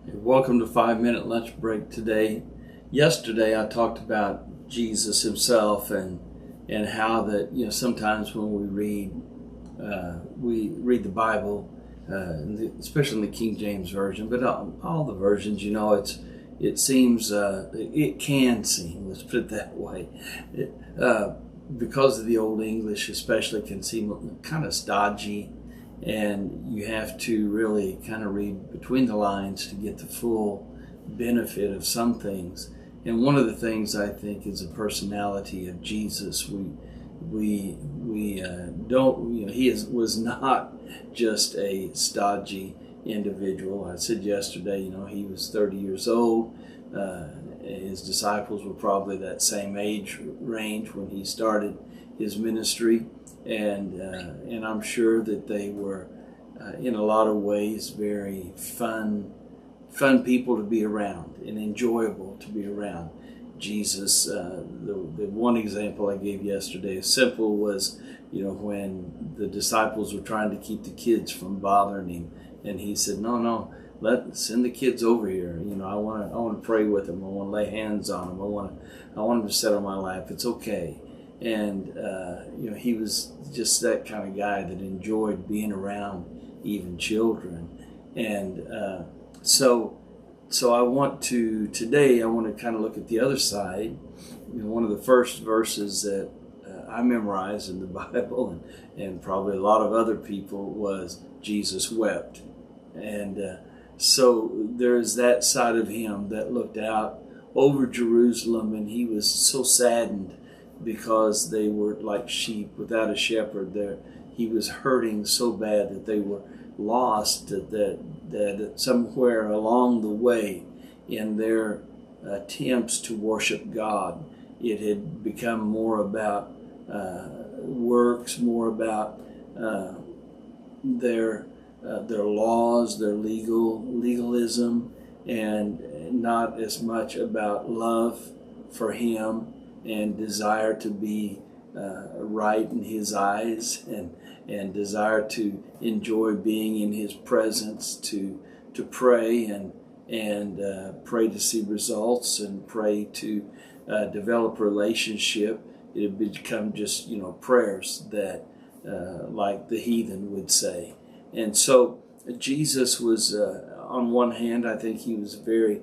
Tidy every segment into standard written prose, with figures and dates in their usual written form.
Welcome to 5 Minute Lunch Break today. Yesterday I talked about Jesus himself and how that sometimes when we read the Bible, especially in the King James version, but all the versions, it seems it can seem, let's put it that way, because of the Old English especially, can seem kind of stodgy. And you have to really kind of read between the lines to get the full benefit of some things. And one of the things I think is the personality of Jesus. We don't, he was not just a stodgy individual. I said yesterday, he was 30 years old. His disciples were probably that same age range when he started his ministry. And I'm sure that they were, in a lot of ways, very fun people to be around and enjoyable to be around. Jesus, the one example I gave yesterday, simple, was, when the disciples were trying to keep the kids from bothering him, and he said, "No, send the kids over here. I want to pray with them. I want to lay hands on them. I want them to sit on my lap. It's okay." And he was just that kind of guy that enjoyed being around even children. And so I want to kind of look at the other side. One of the first verses that I memorized in the Bible, and probably a lot of other people, was Jesus wept. And so there's that side of him that looked out over Jerusalem, and he was so saddened because they were like sheep without a shepherd. There, he was hurting so bad that they were lost, that somewhere along the way in their attempts to worship God, it had become more about works, more about their laws, their legalism, and not as much about love for him and desire to be right in his eyes, and desire to enjoy being in his presence, to pray and pray to see results, and pray to develop a relationship. It had become just prayers that like the heathen would say. And so Jesus was, on one hand, I think he was very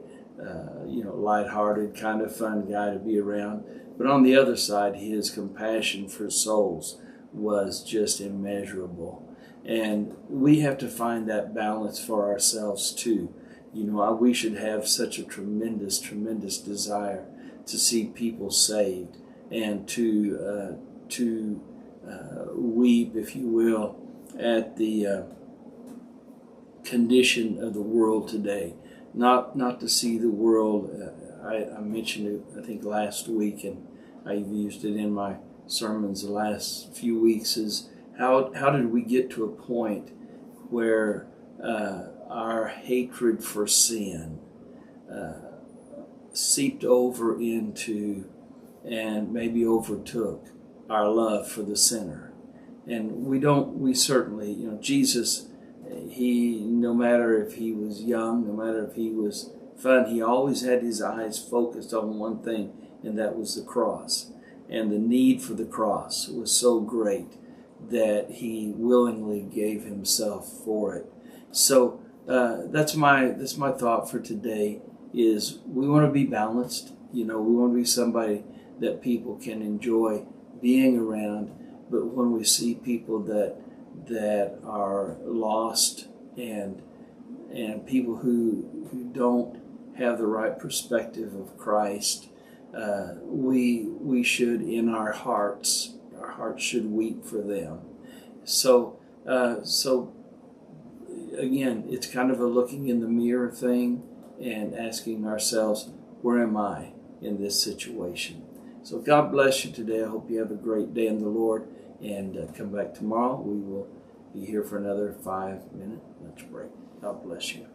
lighthearted, kind of fun guy to be around. But on the other side, his compassion for souls was just immeasurable. And we have to find that balance for ourselves too. We should have such a tremendous desire to see people saved, and to weep, if you will, at the condition of the world today. Not to see the world, I mentioned it, I think, last week, and I've used it in my sermons the last few weeks, is how did we get to a point where our hatred for sin seeped over into and maybe overtook our love for the sinner. And we certainly, Jesus, he, no matter if he was young, no matter if he was fun, he always had his eyes focused on one thing, and that was the cross. And the need for the cross was so great that he willingly gave himself for it. So that's my thought for today, is we want to be balanced. We want to be somebody that people can enjoy being around. But when we see people that are lost, and people who don't have the right perspective of Christ, we should, in our hearts should weep for them. So again, it's kind of a looking in the mirror thing and asking ourselves, where am I in this situation? So God bless you today. I hope you have a great day in the Lord, and come back tomorrow. We will be here for another 5-minute lunch break. God bless you.